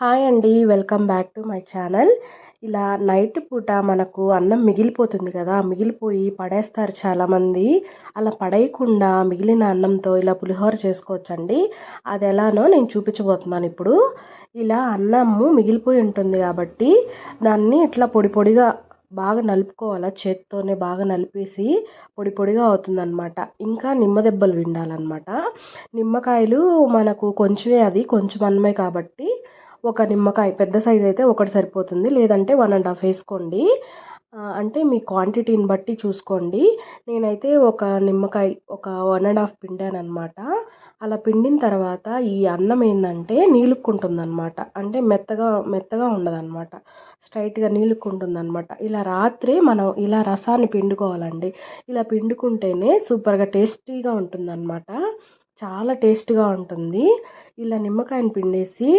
Hi అండి, welcome back to my channel. ఇలా night పూట మనకు అన్నం మిగిలిపోతుంది కదా, మిగిలిపోయి పడేస్తారు చాలామంది. అలా పడేయకుండా మిగిలిన అన్నంతో ఇలా పులిహోర చేసుకోవచ్చండి. అది ఎలానో నేను చూపించబోతున్నాను ఇప్పుడు. ఇలా అన్నము మిగిలిపోయి ఉంటుంది కాబట్టి దాన్ని ఇట్లా పొడి పొడిగా బాగా నలుపుకోవాలా, చేత్తోనే బాగా నలిపేసి పొడి పొడిగా అవుతుందన్నమాట. ఇంకా నిమ్మ దెబ్బలు విండాలన్నమాట. నిమ్మకాయలు మనకు కొంచెమే, అది కొంచెం అన్నమే కాబట్టి ఒక నిమ్మకాయ పెద్ద సైజ్ అయితే ఒకటి సరిపోతుంది, లేదంటే 1.5 వేసుకోండి. అంటే మీ క్వాంటిటీని బట్టి చూసుకోండి. నేనైతే ఒక నిమ్మకాయ ఒక 1.5 పిండాను అనమాట. అలా పిండిన తర్వాత ఈ అన్నం ఏంటంటే నీలుక్కుంటుంది అనమాట. అంటే మెత్తగా మెత్తగా ఉండదన్నమాట, స్ట్రైట్గా నీలుక్కుంటుంది అనమాట. ఇలా రాత్రి మనం ఇలా రసాన్ని పిండుకోవాలండి. ఇలా పిండుకుంటేనే సూపర్గా టేస్టీగా ఉంటుందన్నమాట. చాలా టేస్ట్గా ఉంటుంది. ఇలా నిమ్మకాయని పిండేసి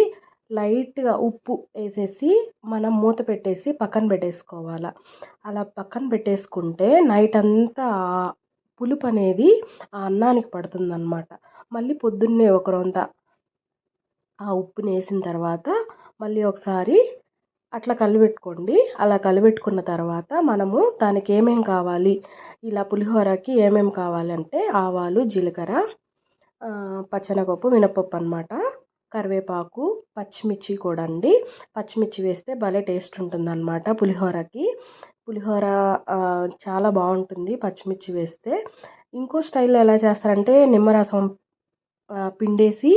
లైట్గా ఉప్పు వేసేసి మనం మూత పెట్టేసి పక్కన పెట్టేసుకోవాలి. అలా పక్కన పెట్టేసుకుంటే నైట్ అంతా పులుపు అనేది ఆ అన్నానికి పడుతుందన్నమాట. మళ్ళీ పొద్దున్నే ఒక రొంత ఆ ఉప్పుని వేసిన తర్వాత మళ్ళీ ఒకసారి అట్లా కలిపెట్టుకోండి. అలా కలిపెట్టుకున్న తర్వాత మనము దానికి ఏమేమి కావాలి, ఇలా పులిహోరకి ఏమేమి కావాలంటే ఆవాలు, జీలకర్ర, పచ్చెనపప్పు, మినపప్పు అన్నమాట, కరివేపాకు, పచ్చిమిర్చి కూడా అండి. పచ్చిమిర్చి వేస్తే భలే టేస్ట్ ఉంటుందన్నమాట పులిహోరకి. పులిహోర చాలా బాగుంటుంది పచ్చిమిర్చి వేస్తే. ఇంకో స్టైల్లో ఎలా చేస్తారంటే నిమ్మరసం పిండేసి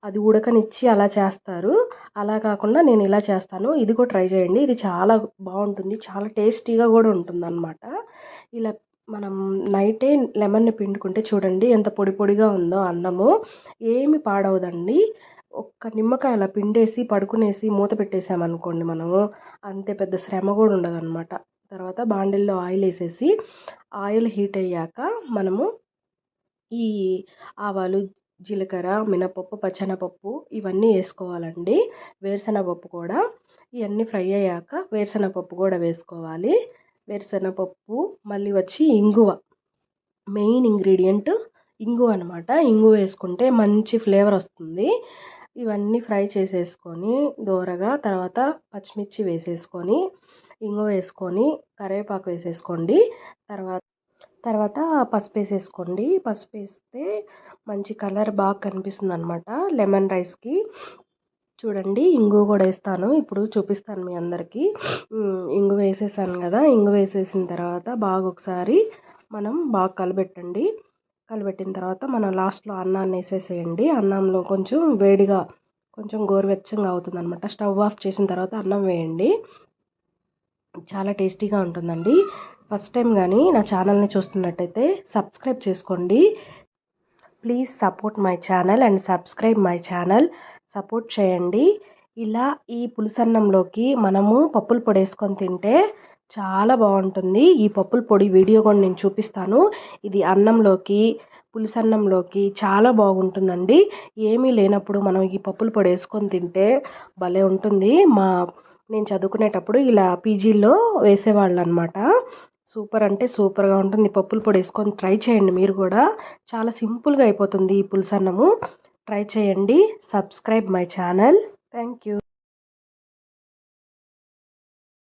అది ఉడకనిచ్చి అలా చేస్తారు. అలా కాకుండా నేను ఇలా చేస్తాను. ఇది కూడా ట్రై చేయండి, ఇది చాలా బాగుంటుంది, చాలా టేస్టీగా కూడా ఉంటుందన్నమాట. ఇలా మనం నైటే లెమన్ని పిండుకుంటే చూడండి ఎంత పొడి పొడిగా ఉందో అన్నము. ఏమి పాడవదండి. ఒక్క నిమ్మకాయ అలా పిండేసి పడుకునేసి మూత పెట్టేసామనుకోండి మనము, అంతే, పెద్ద శ్రమ కూడా ఉండదన్నమాట. తర్వాత బాండిల్లో ఆయిల్ వేసేసి ఆయిల్ హీట్ అయ్యాక మనము ఈ ఆవాలు, జీలకర్ర, మినపప్పు, పచ్చెనపప్పు ఇవన్నీ వేసుకోవాలండి. వేరుశనగపప్పు కూడా. ఇవన్నీ ఫ్రై అయ్యాక వేరుశనగపప్పు కూడా వేసుకోవాలి. వేరుశనగపప్పు మళ్ళీ వచ్చి ఇంగువ, మెయిన్ ఇంగ్రీడియంట్ ఇంగువ అనమాట. ఇంగువ వేసుకుంటే మంచి ఫ్లేవర్ వస్తుంది. ఇవన్నీ ఫ్రై చేసేసుకొని దోరగా తర్వాత పచ్చిమిర్చి వేసేసుకొని ఇంగువ వేసుకొని కరివేపాకు వేసేసుకోండి. తర్వాత పసుపు వేసేసుకోండి. పసుపు వేస్తే మంచి కలర్ బాగా కనిపిస్తుంది అనమాట లెమన్ రైస్కి. చూడండి, ఇంగువ కూడా వేస్తాను, ఇప్పుడు చూపిస్తాను మీ అందరికీ. ఇంగువ వేసేసాను కదా, ఇంగువ వేసేసిన తర్వాత బాగా ఒకసారి మనం బాగా కలిపెట్టండి. కలిపెట్టిన తర్వాత మనం లాస్ట్లో అన్నాన్ని వేసేసేయండి. అన్నంలో కొంచెం వేడిగా కొంచెం గోరువెచ్చగా అవుతుంది అనమాట. స్టవ్ ఆఫ్ చేసిన తర్వాత అన్నం వేయండి. చాలా టేస్టీగా ఉంటుందండి. ఫస్ట్ టైం కానీ నా ఛానల్ని చూస్తున్నట్టయితే సబ్స్క్రైబ్ చేసుకోండి. Please support my channel and subscribe my channel. Support చేయండి. ఇలా ఈ పులుసన్నంలోకి మనము పప్పుల పొడి వేసుకొని తింటే చాలా బాగుంటుంది. ఈ పప్పుల పొడి వీడియో కూడా నేను చూపిస్తాను. ఇది అన్నంలోకి, పులుసన్నంలోకి చాలా బాగుంటుందండి. ఏమీ లేనప్పుడు మనం ఈ పప్పుల పొడి వేసుకొని తింటే భలే ఉంటుంది. నేను చదువుకునేటప్పుడు ఇలా పీజీల్లో వేసేవాళ్ళు అనమాట. సూపర్ అంటే సూపర్గా ఉంటుంది. పప్పుల పొడి వేసుకొని ట్రై చేయండి మీరు కూడా. చాలా సింపుల్గా అయిపోతుంది ఈ పులుసన్నము. ట్రై చేయండి. Subscribe my channel. Thank you.